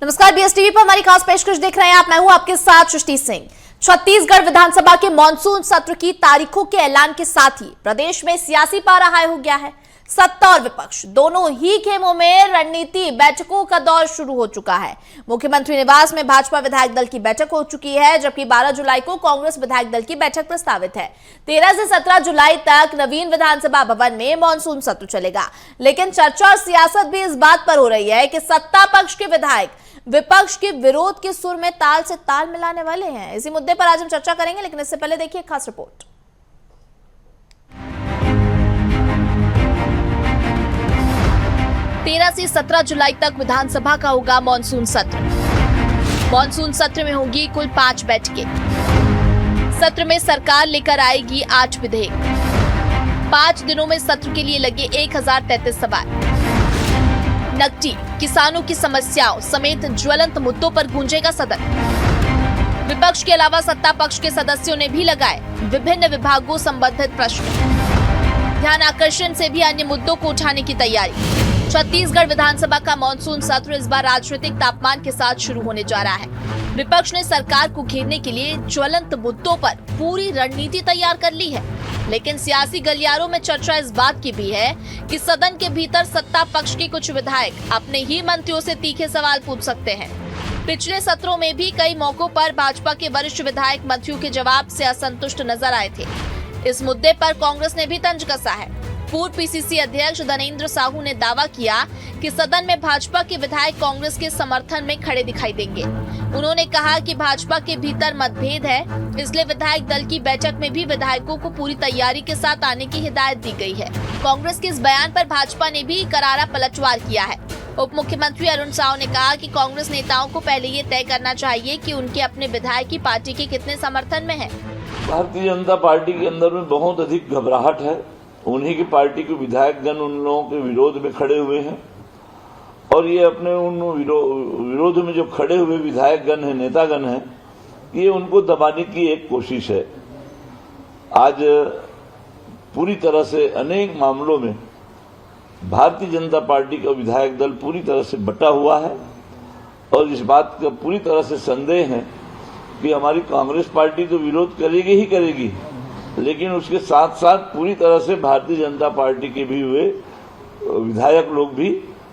नमस्कार, BS TV पर हमारी खास पेशकश देख रहे हैं आप। मैं हूं आपके साथ सृष्टि सिंह। छत्तीसगढ़ विधानसभा के मॉनसून सत्र की तारीखों के ऐलान के साथ ही प्रदेश में सियासी पारा हाई हो गया है। सत्ता और विपक्ष दोनों ही खेमों में रणनीति बैठकों का दौर शुरू हो चुका है। मुख्यमंत्री निवास में भाजपा विधायक दल की बैठक हो चुकी है, जबकि 12 जुलाई को कांग्रेस विधायक दल की बैठक प्रस्तावित है। 13 से 17 जुलाई तक नवीन विधानसभा भवन में मॉनसून सत्र चलेगा। लेकिन चर्चा और सियासत भी इस बात पर हो रही है कि सत्ता पक्ष के विधायक विपक्ष के विरोध के सुर में ताल से ताल मिलाने वाले हैं। इसी मुद्दे पर आज हम चर्चा करेंगे, लेकिन इससे पहले देखिए खास रिपोर्ट। 13 से 17 जुलाई तक विधानसभा का होगा मॉनसून सत्र। मॉनसून सत्र में होंगी कुल 5 बैठकें। सत्र में सरकार लेकर आएगी 8 विधेयक। 5 दिनों में सत्र के लिए लगे 1033 सवाल। नकदी, किसानों की समस्याओं समेत ज्वलंत मुद्दों पर गूंजेगा सदन। विपक्ष के अलावा सत्ता पक्ष के सदस्यों ने भी लगाए विभिन्न विभागों संबंधित प्रश्न। ध्यान आकर्षण से भी अन्य मुद्दों को उठाने की तैयारी। छत्तीसगढ़ विधानसभा का मॉनसून सत्र इस बार राजनीतिक तापमान के साथ शुरू होने जा रहा है। विपक्ष ने सरकार को घेरने के लिए ज्वलंत मुद्दों पर पूरी रणनीति तैयार कर ली है, लेकिन सियासी गलियारों में चर्चा इस बात की भी है कि सदन के भीतर सत्ता पक्ष के कुछ विधायक अपने ही मंत्रियों से तीखे सवाल पूछ सकते हैं। पिछले सत्रों में भी कई मौकों पर भाजपा के वरिष्ठ विधायक मंत्रियों के जवाब से असंतुष्ट नजर आए थे। इस मुद्दे पर कांग्रेस ने भी तंज कसा है। पूर्व पीसीसी अध्यक्ष धनेंद्र साहू ने दावा किया कि सदन में भाजपा के विधायक कांग्रेस के समर्थन में खड़े दिखाई देंगे। उन्होंने कहा कि भाजपा के भीतर मतभेद है, इसलिए विधायक दल की बैठक में भी विधायकों को पूरी तैयारी के साथ आने की हिदायत दी गई है। कांग्रेस के इस बयान पर भाजपा ने भी करारा पलटवार किया है। उप मुख्यमंत्री अरुण साव ने कहा कि कांग्रेस नेताओं को पहले ये तय करना चाहिए कि उनके अपने विधायक की पार्टी के कितने समर्थन में है। भारतीय जनता पार्टी के अंदर में बहुत अधिक घबराहट है। उन्हीं की पार्टी के विधायकगण उन लोगों के विरोध में खड़े हुए हैं, और ये अपने उन विरोध में जो खड़े हुए विधायकगण हैं, नेतागण हैं, ये उनको दबाने की एक कोशिश है। आज पूरी तरह से अनेक मामलों में भारतीय जनता पार्टी का विधायक दल पूरी तरह से बटा हुआ है, और इस बात का पूरी तरह से संदेह है कि हमारी कांग्रेस पार्टी तो विरोध करेगी ही करेगी, लेकिन उसके साथ साथ पूरी तरह से भारतीय जनता पार्टी के भी हुए विधायक लोग भी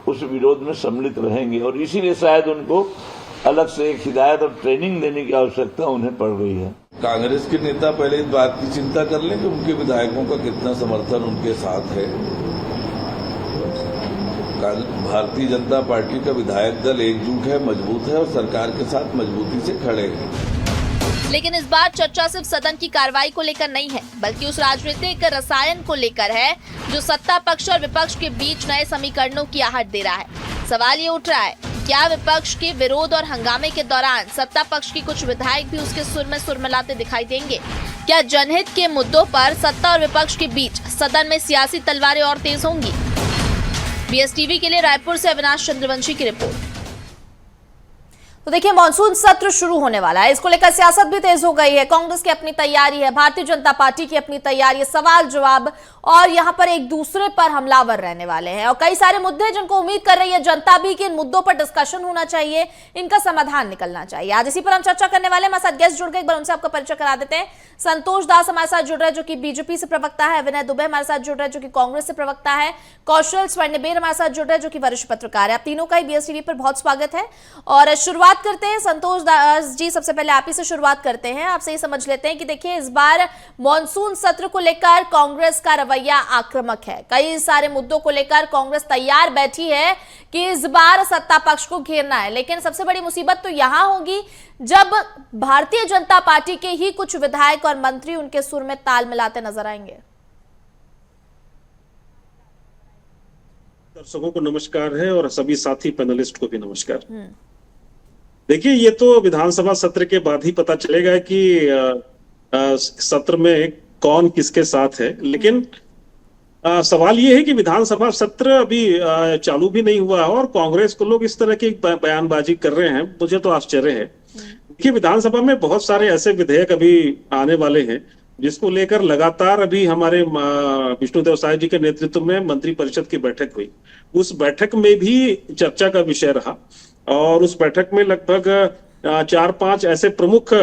उस विरोध में सम्मिलित रहेंगे, और इसीलिए शायद उनको अलग से एक हिदायत और ट्रेनिंग देने की आवश्यकता उन्हें पड़ रही है। कांग्रेस के नेता पहले इस बात की चिंता कर लें कि उनके विधायकों का कितना समर्थन उनके साथ है। भारतीय जनता पार्टी का विधायक दल एकजुट है, मजबूत है और सरकार के साथ मजबूती से खड़े हैं। लेकिन इस बार चर्चा सिर्फ सदन की कार्रवाई को लेकर नहीं है, बल्कि उस राजनीतिक रसायन को लेकर है जो सत्ता पक्ष और विपक्ष के बीच नए समीकरणों की आहट दे रहा है। सवाल ये उठ रहा है, क्या विपक्ष के विरोध और हंगामे के दौरान सत्ता पक्ष के कुछ विधायक भी उसके सुर में सुर मिलाते दिखाई देंगे? क्या जनहित के मुद्दों पर सत्ता और विपक्ष के बीच सदन में सियासी तलवारें और तेज होंगी? बीएस टीवी के लिए रायपुर से अविनाश चंद्रवंशी की रिपोर्ट। तो देखिए, मॉनसून सत्र शुरू होने वाला है, इसको लेकर सियासत भी तेज हो गई है। कांग्रेस की अपनी तैयारी है, भारतीय जनता पार्टी की अपनी तैयारी है, सवाल जवाब, और यहां पर एक दूसरे पर हमलावर रहने वाले हैं। और कई सारे मुद्दे जिनको उम्मीद कर रही है जनता भी कि इन मुद्दों पर डिस्कशन होना चाहिए, इनका समाधान निकलना चाहिए। आज इसी पर हम चर्चा करने वाले। हमारे साथ गेस्ट जुड़ गए, एक बार उनसे आपका परिचय करा देते हैं। संतोष दास हमारे साथ जुड़ रहे हैं, जो कि बीजेपी से प्रवक्ता है। विनय दुबे हमारे साथ जुड़ रहे हैं, जो कि कांग्रेस से प्रवक्ता है। कौशल स्वर्णबेर हमारे साथ जुड़ रहे हैं, जो कि वरिष्ठ पत्रकार है। आप तीनों का ही बीएस टीवी पर बहुत स्वागत है। और शुरुआत करते हैं संतोष दास जी, सबसे पहले आप ही से शुरुआत करते हैं। आपसे ये समझ लेते हैं कि देखिए, इस बार मॉनसून सत्र को लेकर कांग्रेस का रवैया आक्रामक है। कई सारे मुद्दों को लेकर कांग्रेस तैयार बैठी है कि इस बार सत्ता पक्ष को घेरना है, लेकिन सबसे बड़ी मुसीबत तो यहां होगी जब भारतीय जनता पार्टी के ही कुछ विधायक और मंत्री उनके सुर में ताल मिलाते नजर आएंगे। दर्शकों को नमस्कार है, और सभी साथी पैनलिस्ट को भी नमस्कार। देखिए, ये तो विधानसभा सत्र के बाद ही पता चलेगा कि सत्र में कौन किसके साथ है, लेकिन सवाल ये है कि विधानसभा सत्र अभी चालू भी नहीं हुआ और कांग्रेस को लोग इस तरह की बयानबाजी कर रहे हैं, मुझे तो आश्चर्य है। देखिए, विधानसभा में बहुत सारे ऐसे विधेयक अभी आने वाले हैं जिसको लेकर लगातार अभी हमारे विष्णुदेव साय जी के नेतृत्व में मंत्रिपरिषद की बैठक हुई। उस बैठक में भी चर्चा का विषय रहा और उस बैठक में लगभग 4-5 ऐसे प्रमुख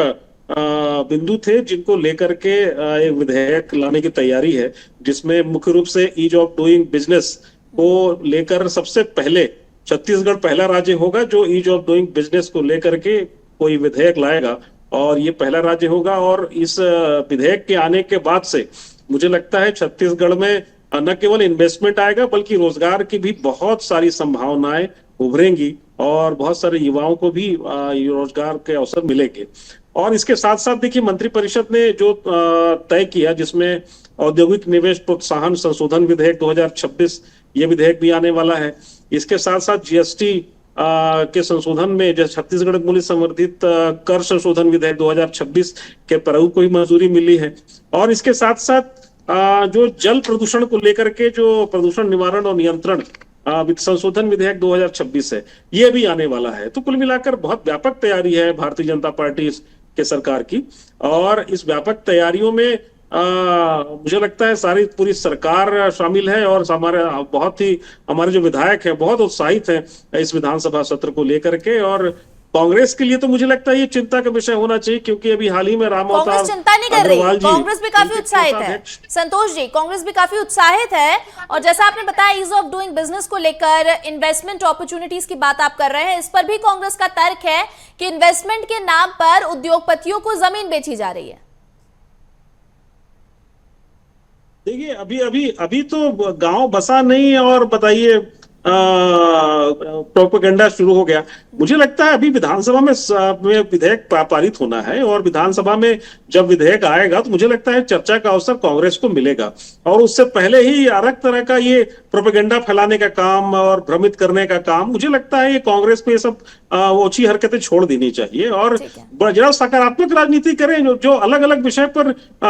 बिंदु थे जिनको लेकर के एक विधेयक लाने की तैयारी है, जिसमें मुख्य रूप से ईज ऑफ डूइंग बिजनेस को लेकर सबसे पहले छत्तीसगढ़ पहला राज्य होगा जो ईज ऑफ डूइंग बिजनेस को लेकर के कोई विधेयक लाएगा, और ये पहला राज्य होगा। और इस विधेयक के आने के बाद से मुझे लगता है छत्तीसगढ़ में न केवल इन्वेस्टमेंट आएगा बल्कि रोजगार की भी बहुत सारी संभावनाएं उभरेंगी और बहुत सारे युवाओं को भी रोजगार के अवसर मिलेंगे। और इसके साथ साथ देखिए मंत्रिपरिषद ने जो तय किया, जिसमें औद्योगिक निवेश प्रोत्साहन संशोधन विधेयक 2026 ये विधेयक भी आने वाला है। इसके साथ साथ जीएसटी के संशोधन में जो छत्तीसगढ़ मूल्य संवर्धित कर संशोधन विधेयक 2026 के प्रारूप को भी मंजूरी मिली है। और इसके साथ साथ जो जल प्रदूषण को लेकर के जो प्रदूषण निवारण और नियंत्रण संशोधन विधेयक 2026 है, ये भी आने वाला है। तो कुल मिलाकर बहुत व्यापक तैयारी है भारतीय जनता पार्टी के सरकार की, और इस व्यापक तैयारियों में मुझे लगता है सारी पूरी सरकार शामिल है, और हमारे जो विधायक हैं बहुत उत्साहित हैं इस विधानसभा सत्र को लेकर के। और कांग्रेस के लिए तो मुझे लगता है ये चिंता का विषय होना चाहिए, क्योंकि अभी हाल ही में कांग्रेस चिंता नहीं कर रही, कांग्रेस भी काफी उत्साहित है। संतोष जी, कांग्रेस भी काफी उत्साहित है, और जैसा आपने बताया ईज ऑफ डूइंग बिजनेस को लेकर इन्वेस्टमेंट अपॉर्चुनिटीज की बात आप कर रहे हैं, इस पर भी कांग्रेस का तर्क है कि इन्वेस्टमेंट के नाम पर उद्योगपतियों को जमीन बेची जा रही है। देखिए अभी तो गांव बसा नहीं, और बताइए प्रोपेगेंडा शुरू हो गया। मुझे लगता है अभी विधानसभा में विधेयक पारित होना है, और विधानसभा में जब विधेयक आएगा तो मुझे लगता है चर्चा का अवसर कांग्रेस को मिलेगा, और उससे पहले ही अलग तरह का ये प्रोपेगेंडा फैलाने का काम और भ्रमित करने का काम, मुझे लगता है ये कांग्रेस को ये सब ओछी हरकतें छोड़ देनी चाहिए, और जरा सकारात्मक राजनीति करें। जो अलग अलग विषय पर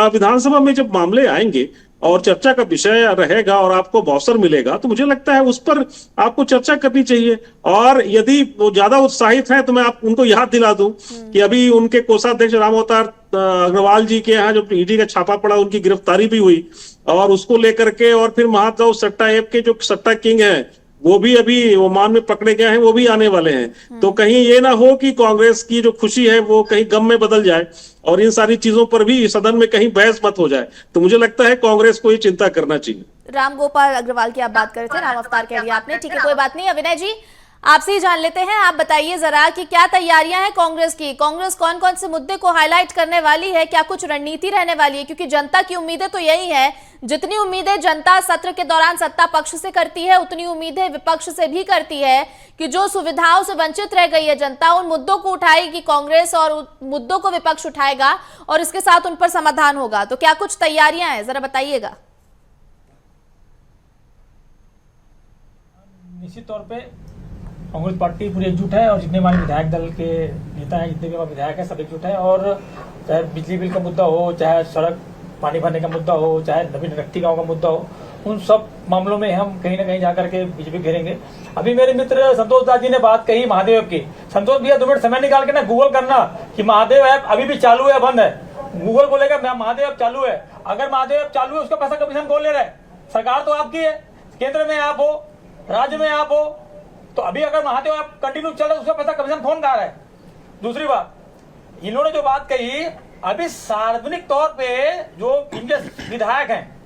विधानसभा में जब मामले आएंगे और चर्चा का विषय रहेगा और आपको अवसर मिलेगा, तो मुझे लगता है उस पर आपको चर्चा करनी चाहिए। और यदि वो ज्यादा उत्साहित हैं तो मैं उनको याद दिला दूं कि अभी उनके कोषाध्यक्ष राम अवतार अग्रवाल जी के यहाँ जो ईडी का छापा पड़ा, उनकी गिरफ्तारी भी हुई, और उसको लेकर के, और फिर महादेव सट्टा ऐप के जो सट्टा किंग हैं वो भी अभी ओमान में पकड़े गए हैं, वो भी आने वाले हैं। तो कहीं ये ना हो कि कांग्रेस की जो खुशी है वो कहीं गम में बदल जाए, और इन सारी चीजों पर भी सदन में कहीं बहस मत हो जाए। तो मुझे लगता है कांग्रेस को ये चिंता करना चाहिए। राम गोपाल अग्रवाल की आप बात कर रहे थे, राम अवतार कह दिया आपने, ठीक है कोई बात नहीं। अविनय जी आपसे ही जान लेते हैं, आप बताइए जरा कि क्या तैयारियां हैं कांग्रेस की, कांग्रेस कौन कौन से मुद्दे को हाईलाइट करने वाली है, क्या कुछ रणनीति रहने वाली है? क्योंकि जनता की उम्मीदें तो यही है, जितनी उम्मीदें जनता सत्र के दौरान सत्ता पक्ष से करती है उतनी उम्मीदें विपक्ष से भी करती है कि जो सुविधाओं से वंचित रह गई है जनता, उन मुद्दों को उठाएगी कांग्रेस और मुद्दों को विपक्ष उठाएगा और इसके साथ उन पर समाधान होगा। तो क्या कुछ तैयारियां हैं, जरा बताइएगा। निश्चित तौर पे कांग्रेस पार्टी पूरी एकजुट है, और जितने हमारे विधायक दल के नेता हैं, जितने भी हमारे विधायक हैं, सब एकजुट है। और चाहे बिजली बिल का मुद्दा हो, चाहे सड़क पानी भरने का मुद्दा हो, चाहे नवीन रक्ति गाँव का मुद्दा हो, उन सब मामलों में हम कहीं ना कहीं जाकर के बीजेपी घेरेंगे। अभी मेरे मित्र संतोष दास जी ने बात कही महादेव ऐप की। संतोष भैया 2 मिनट समय निकाल के ना गूगल करना कि महादेव ऐप अभी भी चालू है बंद है। गूगल को लेकर महादेव ऐप चालू है, अगर महादेव ऐप चालू है उसका पैसा कमीशन कौन ले रहा है? सरकार तो आपकी है, केंद्र में आप हो, राज्य में आप हो, तो अभी अगर महादेव ऐप कंटिन्यू चल रहा है उसका पैसा कमीशन कौन खा रहा है? दूसरी बात, इन्होंने जो बात कही, अभी सार्वजनिक तौर पे जो इनके विधायक हैं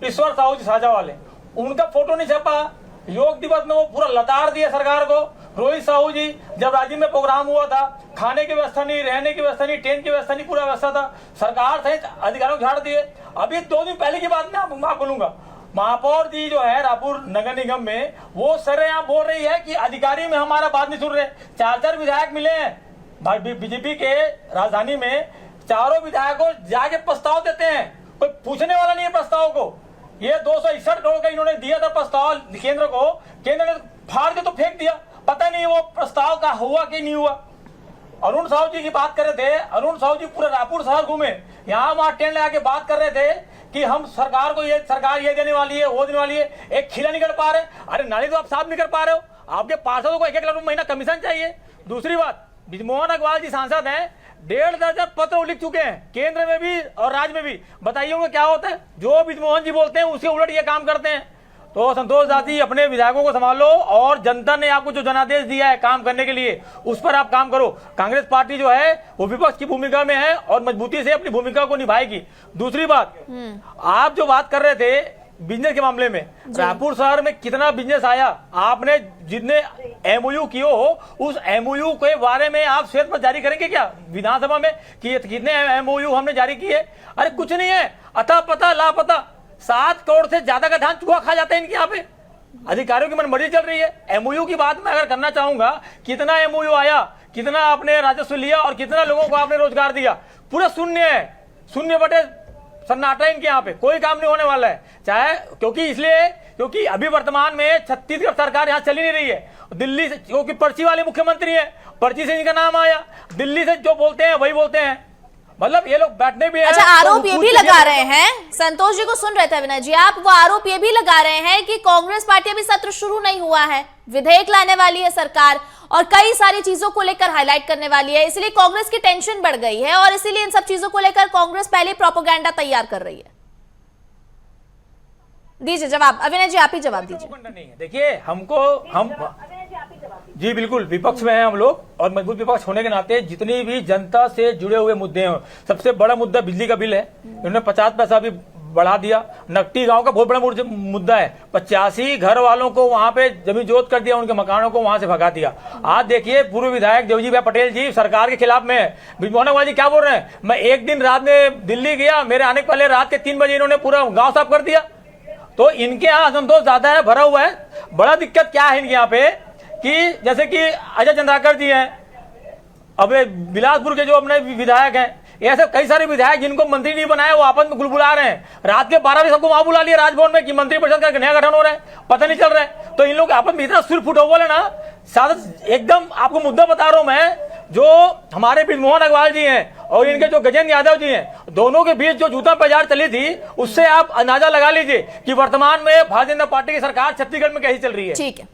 ईश्वर साहू जी साझा वाले, उनका फोटो नहीं छपा। योग दिवस में वो पूरा लताड़ दिया सरकार को। रोहित साहू जी जब राज्य में प्रोग्राम हुआ था, खाने की व्यवस्था नहीं, रहने की व्यवस्था नहीं, ट्रेन की व्यवस्था नहीं, पूरा व्यवस्था था, सरकार सहित अधिकारियों को झाड़ दिए। अभी 2 दिन पहले की बात मैं बोलूंगा, महापौर जी जो है रायपुर नगर निगम में, वो सरेआम बोल रही है कि अधिकारी में हमारा बात नहीं सुन रहे। 4 विधायक मिले हैं बीजेपी के राजधानी में, चारों विधायकों जाके प्रस्ताव देते हैं, कोई पूछने वाला नहीं है प्रस्ताव को। ये 261 करोड़ का इन्होंने दिया था प्रस्ताव केंद्र को, केंद्र ने फाड़ के तो फेंक दिया, पता नहीं वो प्रस्ताव का हुआ कि नहीं हुआ। अरुण साहू जी की बात कर रहे थे, अरुण साहू जी पूरे रायपुर शहर घूमे, यहाँ वहां टेंट लगा के बात कर रहे थे कि हम सरकार को सरकार ये देने वाली है, वो देने वाली है, एक खिला नहीं कर पा रहे। अरे नाली तो आप साफ नहीं कर पा रहे हो, आपके पार्षदों को 1-1 लाख रुपए महीना कमीशन चाहिए। दूसरी बात, ब्रिजमोहन अग्रवाल जी सांसद हैं, 1.5 दर्जन पत्र लिख चुके हैं, केंद्र में भी और राज्य में भी। बताइए उनको क्या होता है? जो ब्रिजमोहन जी बोलते हैं उसके उलट ये काम करते हैं। तो संतोष दादी अपने विधायकों को संभालो और जनता ने आपको जो जनादेश दिया है काम करने के लिए उस पर आप काम करो। कांग्रेस पार्टी जो है वो विपक्ष की भूमिका में है और मजबूती से अपनी भूमिका को निभाएगी। दूसरी बात, आप जो बात कर रहे थे बिजनेस के मामले में, रायपुर शहर में कितना बिजनेस आया, आपने जितने एमओयू किए हो उस एमओयू के बारे में आप श्वेत पत्र जारी करेंगे क्या विधानसभा में कि कितने एमओयू हमने जारी किए? अरे कुछ नहीं है, अता पता लापता। 7 करोड़ से ज्यादा का धान चूहा खा जाता है इनके यहाँ पे। अधिकारियों की मनमानी चल रही है। एमओयू की बात मैं अगर करना चाहूंगा, कितना एमओयू आया, कितना आपने राजस्व लिया और कितना लोगों को आपने रोजगार दिया, पूरा शून्य है। 0 बटे सन्नाटा इनके यहाँ पे, कोई काम नहीं होने वाला है। चाहे क्योंकि अभी वर्तमान में छत्तीसगढ़ सरकार यहाँ चली नहीं रही है। दिल्ली से, क्योंकि पर्ची वाले मुख्यमंत्री है, पर्ची से इनका नाम आया। दिल्ली से जो बोलते हैं वही बोलते हैं, मतलब ये लोग बैठने भी अच्छा, आरोप ये भी लगा रहे हैं, संतोष जी को सुन रहे थे विनय जी, आप वो आरोप ये भी लगा रहे हैं कि कांग्रेस पार्टी अभी सत्र शुरू नहीं हुआ है, विधेयक लाने वाली है सरकार और कई सारी चीजों को लेकर हाईलाइट करने वाली है, इसलिए कांग्रेस की टेंशन बढ़ गई है और इसीलिए इन सब चीजों को लेकर कांग्रेस पहले प्रोपेगेंडा तैयार कर रही है। दीजिए जवाब, अविनय जी आप ही जवाब दीजिए। देखिए हम जी बिल्कुल विपक्ष में हैं हम लोग और मजबूत विपक्ष होने के नाते जितनी भी जनता से जुड़े हुए मुद्दे हैं, सबसे बड़ा मुद्दा बिजली का बिल है, इन्होंने 50 पैसा भी बढ़ा दिया। नकटी गांव का बहुत बड़ा मुद्दा है, 85 घर वालों को वहां पे जमीन जोत कर दिया, उनके मकानों को वहां से भगा दिया। आज देखिए पूर्व विधायक देवजी भाई पटेल जी सरकार के खिलाफ में है। ब्रिजमोहन जी क्या बोल रहे हैं, मैं एक दिन रात में दिल्ली गया, मेरे आने के पहले रात के 3 बजे इन्होंने पूरा गाँव साफ कर दिया। तो इनके यहाँ असंतोष ज्यादा है, भरा हुआ है। बड़ा दिक्कत क्या है इनके यहाँ पे कि जैसे कि अजय चंद्राकर जी हैं, अब बिलासपुर के जो अपने विधायक हैं, ऐसे कई सारे विधायक जिनको मंत्री नहीं बनाया वो आपस में गुलगुला रहे हैं। रात के 12 बजे सबको वहां बुला लिया राजभवन में कि मंत्रिपरिषद का नया गठन हो रहा है, पता नहीं चल रहा है। तो इन लोग आपस में इतना सिर फुटो बोले ना, साथ एकदम आपको मुद्दा बता रहा हूं मैं, जो हमारे ब्रिजमोहन अग्रवाल जी हैं और इनके जो गजेंद्र यादव जी हैं, दोनों के बीच जो जूता बाजार चली थी, उससे आप अंदाजा लगा लीजिए कि वर्तमान में भारतीय जनता पार्टी की सरकार छत्तीसगढ़ में कैसी चल रही है। ठीक है,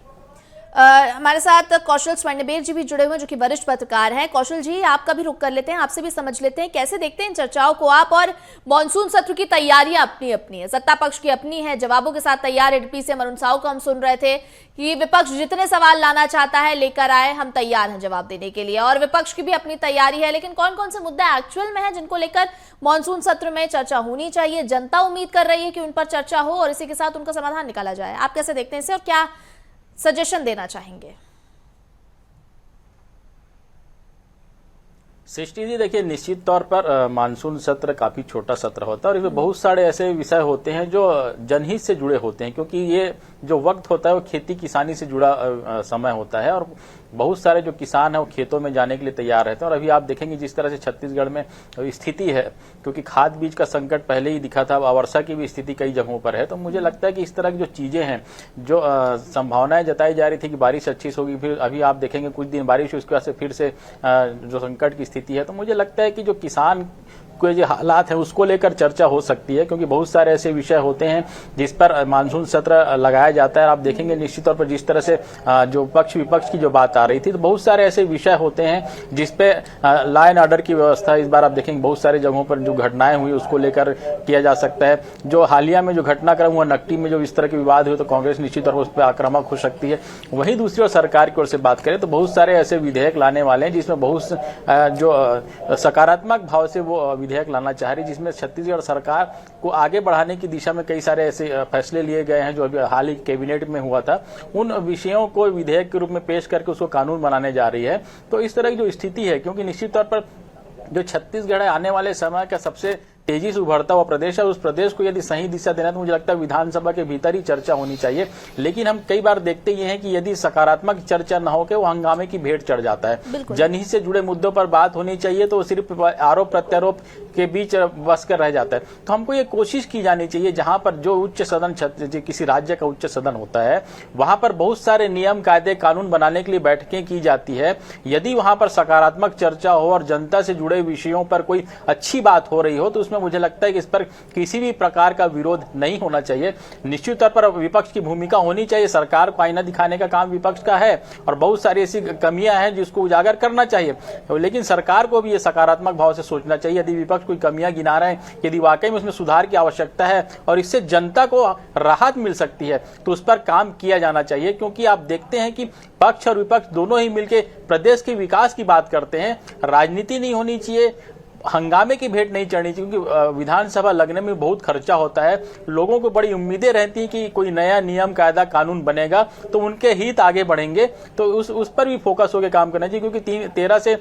हमारे साथ कौशल स्वर्णबेर जी भी जुड़े हुए हैं जो कि वरिष्ठ पत्रकार हैं। कौशल जी आपका भी रुख कर लेते हैं, आपसे भी समझ लेते हैं कैसे देखते हैं इन चर्चाओं को आप, और मॉनसून सत्र की तैयारियां अपनी अपनी है, सत्ता पक्ष की अपनी है, जवाबों के साथ तैयार। एडीपी से अरुण साहू को हम सुन रहे थे कि विपक्ष जितने सवाल लाना चाहता है लेकर आए, हम तैयार हैं जवाब देने के लिए, और विपक्ष की भी अपनी तैयारी है। लेकिन कौन कौन से मुद्दे एक्चुअल में है जिनको लेकर मॉनसून सत्र में चर्चा होनी चाहिए, जनता उम्मीद कर रही है कि उन पर चर्चा हो और इसी के साथ उनका समाधान निकाला जाए, आप कैसे देखते हैं इसे और क्या सजेशन देना चाहेंगे? सृष्टि जी देखिए, निश्चित तौर पर मानसून सत्र काफी छोटा सत्र होता है और इसमें बहुत सारे ऐसे विषय होते हैं जो जनहित से जुड़े होते हैं, क्योंकि ये जो वक्त होता है वो खेती किसानी से जुड़ा समय होता है और बहुत सारे जो किसान है वो खेतों में जाने के लिए तैयार रहते हैं। और अभी आप देखेंगे जिस तरह से छत्तीसगढ़ में स्थिति है, क्योंकि खाद बीज का संकट पहले ही दिखा था, अब वर्षा की भी स्थिति कई जगहों पर है। तो मुझे लगता है कि इस तरह की जो चीजें हैं, जो संभावनाएं जताई जा रही थी कि बारिश अच्छी होगी, फिर अभी आप देखेंगे कुछ दिन बारिश हुई, उसके बाद से फिर से जो संकट की स्थिति है। तो मुझे लगता है कि जो किसान के जो हालात है उसको लेकर चर्चा हो सकती है, क्योंकि बहुत सारे ऐसे विषय होते हैं जिस पर मानसून सत्र लगाया जाता है। आप देखेंगे निश्चित तौर पर जिस तरह से जो पक्ष विपक्ष की जो बात आ रही थी, तो बहुत सारे ऐसे विषय होते हैं जिसपे लॉ एंड ऑर्डर की व्यवस्था इस बार आप देखेंगे बहुत सारे जगहों पर जो घटनाएं हुई उसको लेकर किया जा सकता है। जो हालिया में जो घटनाक्रम हुआ नकटी में, जो इस तरह के विवाद हुए, तो कांग्रेस निश्चित तौर पर उस पर आक्रामक हो सकती है। वहीं दूसरी ओर सरकार की ओर से बात करें तो बहुत सारे ऐसे विधेयक लाने वाले हैं जिसमें बहुत जो सकारात्मक भाव से वो विधेयक लाना चाह रही, जिसमें छत्तीसगढ़ सरकार को आगे बढ़ाने की दिशा में कई सारे ऐसे फैसले लिए गए हैं जो अभी हाल ही कैबिनेट में हुआ था। उन विषयों को विधेयक के रूप में पेश करके उसको कानून बनाने जा रही है। तो इस तरह की जो स्थिति है, क्योंकि निश्चित तौर पर जो छत्तीसगढ़ है आने वाले समय का सबसे तेजी से उभरता हुआ प्रदेश है, उस प्रदेश को यदि सही दिशा देना तो मुझे लगता है विधानसभा के भीतर ही चर्चा होनी चाहिए। लेकिन हम कई बार देखते ही हैं कि यदि सकारात्मक चर्चा न हो के वो हंगामे की भेंट चढ़ जाता है। जनहित से जुड़े मुद्दों पर बात होनी चाहिए तो सिर्फ आरोप प्रत्यारोप के बीच बस कर रह जाता है। तो हमको ये कोशिश की जानी चाहिए, जहां पर जो उच्च सदन किसी राज्य का उच्च सदन होता है वहां पर बहुत सारे नियम कायदे कानून बनाने के लिए बैठकें की जाती है। यदि वहां पर सकारात्मक चर्चा हो और जनता से जुड़े विषयों पर कोई अच्छी बात हो रही हो तो उसमें में मुझे लगता है कि इस पर किसी भी प्रकार का विरोध नहीं होना चाहिए। निश्चित तौर पर विपक्ष की भूमिका होनी चाहिए, सरकार को आईना दिखाने का काम विपक्ष का है और बहुत सारी ऐसी कमियां हैं जिसको उजागर करना चाहिए, लेकिन सरकार को भी ये सकारात्मक भाव से सोचना चाहिए। यदि विपक्ष कोई कमियां गिना रहे हैं, यदि वाकई में उसमें सुधार की आवश्यकता है और इससे जनता को राहत मिल सकती है तो उस पर काम किया जाना चाहिए, क्योंकि आप देखते हैं कि पक्ष और विपक्ष दोनों ही मिलकर प्रदेश के विकास की बात करते हैं। राजनीति नहीं होनी चाहिए, हंगामे की भेंट नहीं चढ़नी चाहिए, क्योंकि विधानसभा लगने में बहुत खर्चा होता है। लोगों को बड़ी उम्मीदें रहती हैं कि कोई नया नियम कायदा कानून बनेगा तो उनके हित आगे बढ़ेंगे, तो उस पर भी फोकस होकर काम करना चाहिए, क्योंकि 13 से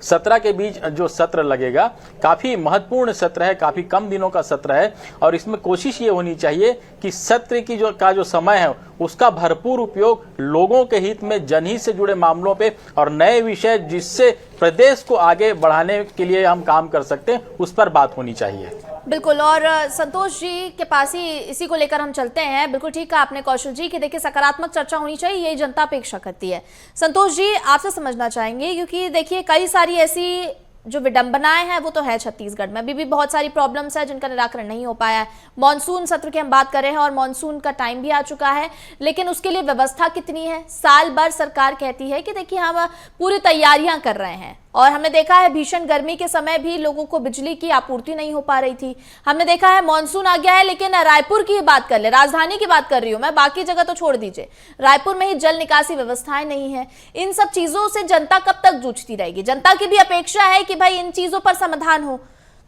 17 के बीच जो सत्र लगेगा काफी महत्वपूर्ण सत्र है, काफी कम दिनों का सत्र है और इसमें कोशिश ये होनी चाहिए कि सत्र की जो समय है उसका भरपूर उपयोग लोगों के हित में, जनहित से जुड़े मामलों पे और नए विषय जिससे प्रदेश को आगे बढ़ाने के लिए हम काम कर सकते हैं उस पर बात होनी चाहिए। बिल्कुल, और संतोष जी के पास ही इसी को लेकर हम चलते हैं। बिल्कुल ठीक कहा आपने कौशल जी कि देखिए सकारात्मक चर्चा होनी चाहिए, यही जनता अपेक्षा करती है। संतोष जी आपसे समझना चाहेंगे, क्योंकि देखिए कई सारी ऐसी जो विडंबनाएं हैं वो तो है छत्तीसगढ़ में, अभी भी बहुत सारी प्रॉब्लम्स है जिनका निराकरण नहीं हो पाया है। मॉनसून सत्र की हम बात कर रहे हैं और मॉनसून का टाइम भी आ चुका है, लेकिन उसके लिए व्यवस्था कितनी है? साल भर सरकार कहती है कि देखिए हम पूरी तैयारियां कर रहे हैं और हमने देखा है भीषण गर्मी के समय भी लोगों को बिजली की आपूर्ति नहीं हो पा रही थी। हमने देखा है मॉनसून आ गया है, लेकिन रायपुर की बात कर ले, राजधानी की बात कर रही हूं मैं, बाकी जगह तो छोड़ दीजिए, रायपुर में ही जल निकासी व्यवस्थाएं नहीं है। इन सब चीजों से जनता कब तक जूझती रहेगी? जनता की भी अपेक्षा है कि भाई इन चीजों पर समाधान हो,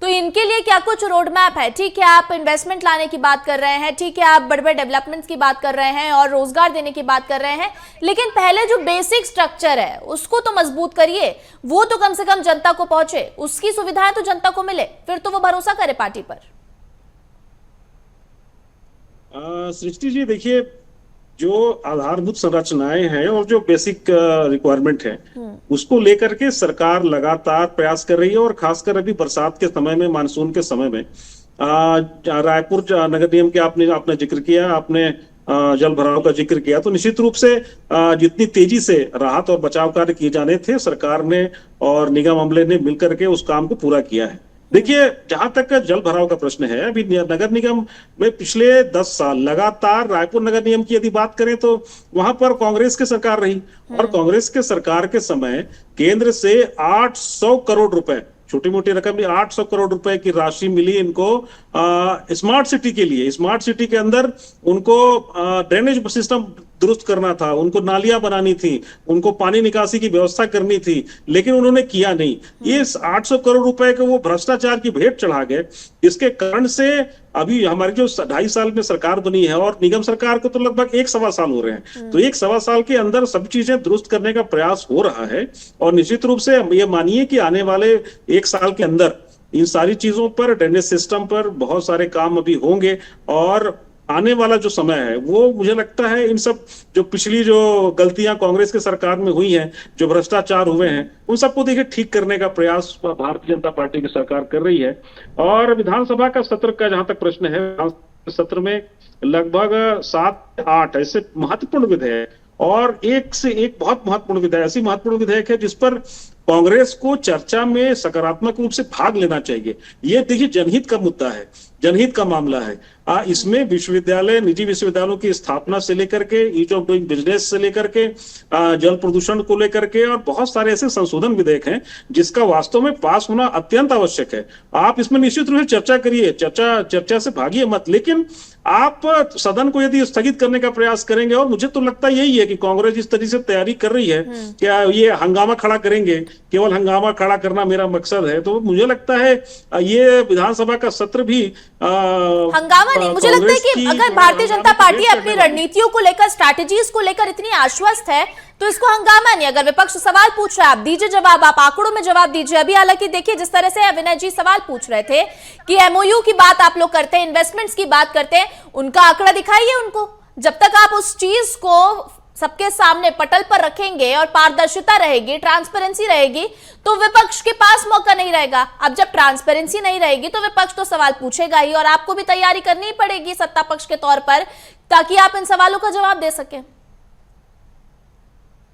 तो इनके लिए क्या कुछ रोड मैप है? ठीक है आप इन्वेस्टमेंट लाने की बात कर रहे हैं, ठीक है आप बड़े बड़े डेवलपमेंट्स की बात कर रहे हैं और रोजगार देने की बात कर रहे हैं, लेकिन पहले जो बेसिक स्ट्रक्चर है उसको तो मजबूत करिए, वो तो कम से कम जनता को पहुंचे, उसकी सुविधाएं तो जनता को मिले, फिर तो वो भरोसा करे पार्टी पर। सृष्टि जी देखिए, जो आधारभूत संरचनाएं हैं और जो बेसिक रिक्वायरमेंट है उसको लेकर के सरकार लगातार प्रयास कर रही है, और खासकर अभी बरसात के समय में, मानसून के समय में रायपुर नगर निगम के आपने जिक्र किया, आपने जल भराव का जिक्र किया, तो निश्चित रूप से जितनी तेजी से राहत और बचाव कार्य किए जाने थे सरकार ने और निगम अमले ने मिलकर के उस काम को पूरा किया है। देखिए जहां तक जल भराव का प्रश्न है, अभी नगर निगम में पिछले 10 साल लगातार, रायपुर नगर निगम की यदि बात करें तो वहां पर कांग्रेस की सरकार रही और कांग्रेस के सरकार के समय केंद्र से 800 करोड़ रुपए, छोटी मोटी रकम नहीं, 800 करोड़ रुपए की राशि मिली इनको स्मार्ट सिटी के लिए। स्मार्ट सिटी के अंदर उनको ड्रेनेज सिस्टम दुरुस्त करना था, उनको नालियां बनानी थी, उनको पानी निकासी की व्यवस्था करनी थी, लेकिन उन्होंने किया नहीं। ये 800 करोड़ रुपए के वो भ्रष्टाचार की भेंट चढ़ा गए। इसके कारण से अभी हमारी जो 2.5 साल में सरकार बनी है और निगम सरकार को तो लगभग 1-1.25 साल हो रहे हैं, तो 1-1.25 साल के अंदर सब चीजें दुरुस्त करने का प्रयास हो रहा है। और निश्चित रूप से ये मानिए कि आने वाले 1 साल के अंदर इन सारी चीजों पर, ड्रेनेज सिस्टम पर बहुत सारे काम अभी होंगे और आने वाला जो समय है वो मुझे लगता है इन सब जो पिछली जो गलतियां कांग्रेस की सरकार में हुई हैं, जो भ्रष्टाचार हुए हैं, उन सबको देखिए ठीक करने का प्रयास भारतीय जनता पार्टी की सरकार कर रही है। और विधानसभा का सत्र का जहां तक प्रश्न है, सत्र में लगभग 7-8 ऐसे महत्वपूर्ण विधेयक और एक से एक बहुत महत्वपूर्ण विधेयक, ऐसी महत्वपूर्ण विधेयक है जिस पर कांग्रेस को चर्चा में सकारात्मक रूप से भाग लेना चाहिए। ये देखिए जनहित का मुद्दा है, जनहित का मामला है। इसमें विश्वविद्यालय, निजी विश्वविद्यालयों की स्थापना से लेकर के ईज ऑफ डूइंग बिजनेस से लेकर के जल प्रदूषण को लेकर के और बहुत सारे ऐसे संशोधन विधेयक हैं जिसका वास्तव में पास होना अत्यंत आवश्यक है। आप इसमें निश्चित रूप से चर्चा करिए, चर्चा से भागिए मत, लेकिन आप सदन को यदि स्थगित करने का प्रयास करेंगे, और मुझे तो लगता यही है कि कांग्रेस जिस तरीके से तैयारी कर रही है, क्या ये हंगामा खड़ा करेंगे, केवल हंगामा खड़ा करना मेरा मकसद है, तो मुझे लगता है ये विधानसभा का सत्र भी हंगामा नहीं। मुझे लगता है कि अगर भारतीय जनता पार्टी अपनी रणनीतियों को लेकर, स्ट्रैटेजीज को लेकर इतनी आश्वस्त है तो इसको हंगामा नहीं। अगर विपक्ष सवाल पूछ रहा है, आप दीजिए जवाब, आप आंकड़ों में जवाब दीजिए। अभी हालांकि देखिए जिस तरह से विनय जी सवाल पूछ रहे थे कि एमओयू की बात आप लोग करते हैं, इन्वेस्टमेंट्स की बात करते हैं, उनका आंकड़ा दिखाइए उनको। जब तक आप उस चीज को सबके सामने पटल पर रखेंगे और पारदर्शिता रहेगी, ट्रांसपेरेंसी रहेगी, तो विपक्ष के पास मौका नहीं रहेगा। अब जब ट्रांसपेरेंसी नहीं रहेगी तो विपक्ष तो सवाल पूछेगा ही, और आपको भी तैयारी करनी पड़ेगी सत्ता पक्ष के तौर पर ताकि आप इन सवालों का जवाब दे सकें।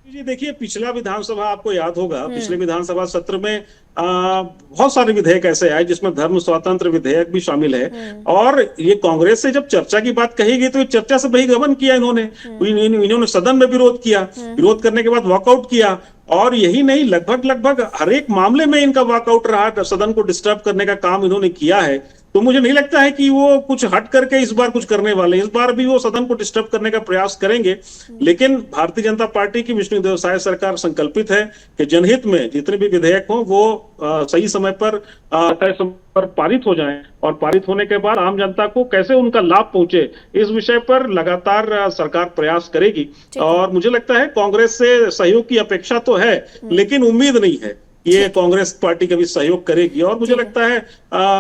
जी देखिए, पिछला विधानसभा आपको याद होगा, पिछले विधानसभा सत्र में बहुत सारे विधेयक ऐसे आए जिसमें धर्म स्वतंत्र विधेयक भी शामिल है। और ये कांग्रेस से जब चर्चा की बात कही गई तो चर्चा से बहिर्गमन किया इन्होंने सदन में विरोध किया, विरोध करने के बाद वॉकआउट किया। और यही नहीं, लगभग हर एक मामले में इनका वॉकआउट रहा, सदन को डिस्टर्ब करने का काम इन्होंने किया है। तो मुझे नहीं लगता है कि वो कुछ हट करके इस बार कुछ करने वाले, इस बार भी वो सदन को डिस्टर्ब करने का प्रयास करेंगे। लेकिन भारतीय जनता पार्टी की विष्णुदेव साय सरकार संकल्पित है कि जनहित में जितने भी विधेयक हों वो सही समय पर तय समय पर पारित हो जाएं, और पारित होने के बाद आम जनता को कैसे उनका लाभ पहुंचे, इस विषय पर लगातार सरकार प्रयास करेगी। और मुझे लगता है कांग्रेस से सहयोग की अपेक्षा तो है, लेकिन उम्मीद नहीं है ये कांग्रेस पार्टी का भी सहयोग करेगी। और मुझे लगता है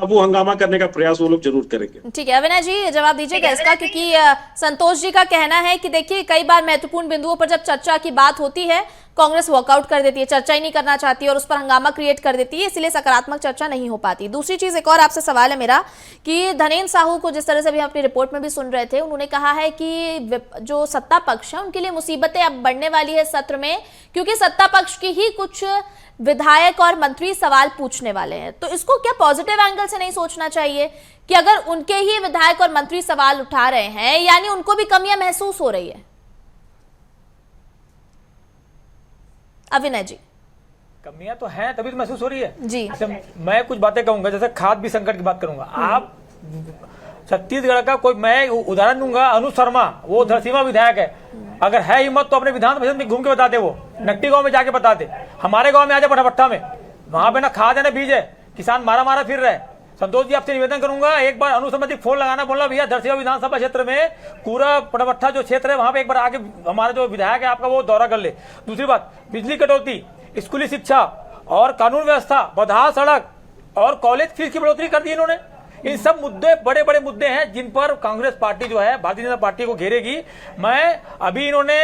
वो हंगामा करने का प्रयास वो लोग जरूर करेंगे। ठीक है, अविनाश जी जवाब दीजिएगा इसका, क्योंकि संतोष जी का कहना है कि देखिए कई बार महत्वपूर्ण बिंदुओं पर जब चर्चा की बात होती है कांग्रेस वॉकआउट कर देती है, चर्चा ही नहीं करना चाहती और उस पर हंगामा क्रिएट कर देती है, इसलिए सकारात्मक चर्चा नहीं हो पाती। दूसरी चीज, एक और आपसे सवाल है मेरा कि धनेन्द्र साहू को जिस तरह से भी अपनी रिपोर्ट में भी सुन रहे थे, उन्होंने कहा है कि जो सत्ता पक्ष है उनके लिए मुसीबतें अब बढ़ने वाली है सत्र में, क्योंकि सत्ता पक्ष की ही कुछ विधायक और मंत्री सवाल पूछने वाले हैं। तो इसको क्या पॉजिटिव एंगल से नहीं सोचना चाहिए कि अगर उनके ही विधायक और मंत्री सवाल उठा रहे हैं यानी उनको भी कमियां महसूस हो रही है? अविनाश जी, कमियां तो हैं तभी तो महसूस हो रही है जी। मैं कुछ बातें कहूंगा, जैसे खाद भी संकट की बात करूंगा। आप छत्तीसगढ़ का कोई, मैं उदाहरण दूंगा, अनुज शर्मा, वो धरसीमा विधायक है, अगर है हिम्मत तो अपने विधान परिषद में घूम के बताते, वो नकटी गांव में जाके बताते, हमारे गांव में आ जाए पटापट्टा में, वहां पे ना खाद है ना बीज है, किसान मारा फिर रहे। संतोष जी आपसे निवेदन करूंगा, एक बार अनुज शर्मा जी फोन लगाना, बोलना भैया धरसीमा विधानसभा क्षेत्र में पूरा पटापट्टा जो क्षेत्र है वहां पे एक बार आके हमारा जो विधायक है आपका वो दौरा कर ले। दूसरी बात, बिजली कटौती, स्कूली शिक्षा और कानून व्यवस्था, बदहाल सड़क और कॉलेज फीस की बढ़ोतरी कर दी इन्होंने। इन सब मुद्दे बड़े बड़े मुद्दे हैं जिन पर कांग्रेस पार्टी जो है भारतीय जनता पार्टी को घेरेगी। मैं अभी इन्होंने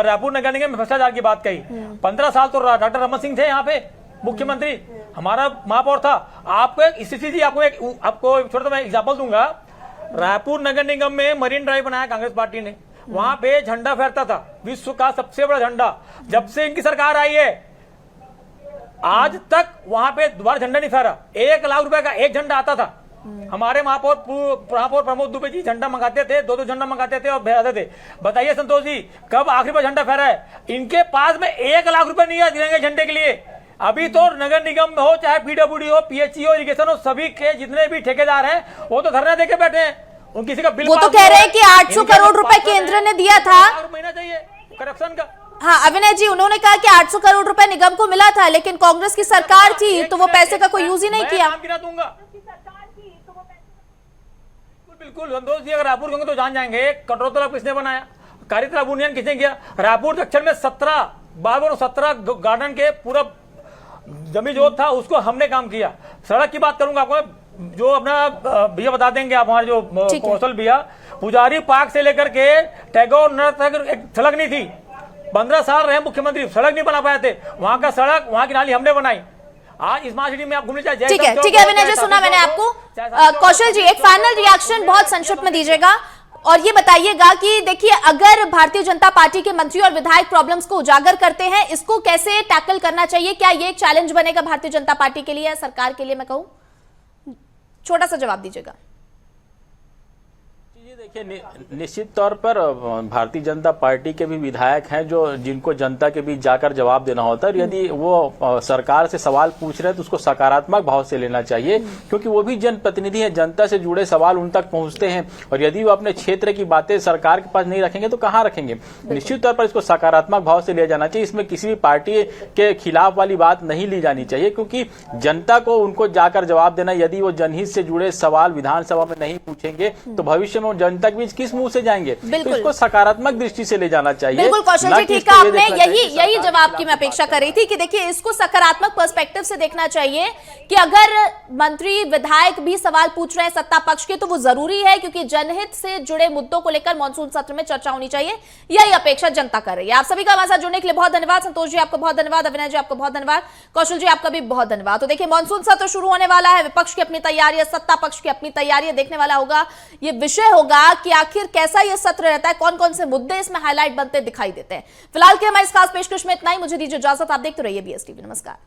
रायपुर नगर निगम में भ्रष्टाचार की बात कही, 15 साल तो डॉक्टर रमन सिंह थे यहाँ पे मुख्यमंत्री, हमारा महापौर था। आपको एक स्थिति जी, आपको छोटा मैं एग्जाम्पल दूंगा, रायपुर नगर निगम में मरीन ड्राइव बनाया कांग्रेस पार्टी ने, वहां पे झंडा फहरता था, विश्व का सबसे बड़ा झंडा। जब से इनकी सरकार आई है आज तक वहां पे दोबारा झंडा नहीं फहरा। 1 लाख रुपए का एक झंडा आता था। हमारे महापौर प्रमोद दुबे जी झंडा मंगाते थे, 2-2 झंडा मंगाते थे और भेजते थे। बताइए संतोष जी, कब आखिरी बार झंडा फहरा है? इनके पास में 1 लाख रुपए नहीं है तिरंगे झंडे के लिए। अभी तो नगर निगम में हो, चाहे पीडब्ल्यूडी हो, पीएचई हो, इरिगेशन हो, सभी के जितने भी ठेकेदार हैं वो तो धरना देके बैठे हैं। उन किसी का बिल, वो तो कह रहे हैं कि 800 करोड़ रुपए केंद्र ने दिया था, महीना चाहिए करप्शन का। हाँ अविनाश जी, उन्होंने कहा कि 800 करोड़ रुपए निगम को मिला था, लेकिन कांग्रेस की सरकार थी तो वो पैसे का कोई यूज ही नहीं किया। बिल्कुल संतोष जी, अगर रायपुर होंगे तो जान जाएंगे कटोरा तालाब किसने बनाया, कारितला बुनियान किसने किया। रायपुर दक्षिण में 17 गार्डन के पूरा जमी जो था उसको हमने काम किया। सड़क की बात करूंगा आपको, जो अपना भैया बता देंगे, आप हमारे जो कौशल भैया, पुजारी पार्क से लेकर के टैगोर नगर तक एक सड़क नहीं थी। 15 साल रहे मुख्यमंत्री, सड़क नहीं बना पाए थे। वहां का सड़क, वहां की नाली हमने बनाई। आज स्मार्ट सिटी में आप घूमने चाहिए। ठीक है अविनाश जी, सुना मैंने आपको। कौशल जी, एक फाइनल रिएक्शन बहुत संक्षिप्त में दीजिएगा और ये बताइएगा कि देखिए अगर भारतीय जनता पार्टी के मंत्री और विधायक प्रॉब्लम्स को उजागर करते हैं, इसको कैसे टैकल करना चाहिए? क्या ये एक चैलेंज बनेगा भारतीय जनता पार्टी के लिए या सरकार के लिए? मैं कहूं छोटा सा जवाब दीजिएगा। देखिए, निश्चित तौर पर भारतीय जनता पार्टी के भी विधायक हैं जो जिनको जनता के बीच जाकर जवाब देना होता है। यदि वो सरकार से सवाल पूछ रहे हैं तो उसको सकारात्मक भाव से लेना चाहिए, क्योंकि वो भी जनप्रतिनिधि हैं, जनता से जुड़े सवाल उन तक पहुंचते हैं। और यदि वो अपने क्षेत्र की बातें सरकार के पास नहीं रखेंगे तो कहाँ रखेंगे? निश्चित तौर पर इसको सकारात्मक भाव से लिया जाना चाहिए। इसमें किसी भी पार्टी के खिलाफ वाली बात नहीं ली जानी चाहिए, क्योंकि जनता को उनको जाकर जवाब देना, यदि वो जनहित से जुड़े सवाल विधानसभा में नहीं पूछेंगे तो भविष्य में जनता के बीच किस मुंह से जाएंगे? तो इसको सकारात्मक दृष्टि से ले जाना चाहिए। बिल्कुल कौशल जी, ठीक है, आपने यही जवाब की मैं अपेक्षा कर रही थी कि देखिए इसको सकारात्मक पर्सपेक्टिव से देखना चाहिए कि अगर मंत्री विधायक भी सवाल पूछ रहे हैं सत्ता पक्ष के तो वो जरूरी है, क्योंकि जनहित से जुड़े मुद्दों को लेकर मानसून सत्र में चर्चा होनी चाहिए, यही अपेक्षा जनता कर रही है। आप सभी का हमारे साथ जुड़ने के लिए बहुत धन्यवाद। संतोष जी आपको बहुत धन्यवाद, अविनाश जी आपको बहुत धन्यवाद, कौशल जी आपका भी बहुत धन्यवाद। तो देखिए मानसून सत्र शुरू होने वाला है, विपक्ष की अपनी तैयारी है, सत्ता पक्ष की अपनी तैयारी है, देखने वाला होगा ये विषय होगा होगा कि आखिर कैसा यह सत्र रहता है, कौन कौन से मुद्दे इसमें हाईलाइट बनते दिखाई देते हैं। फिलहाल के हमारे इस खास पेशकश में इतना ही। मुझे दीजिए इजाजत, आप देखते रहिए BSTV। नमस्कार।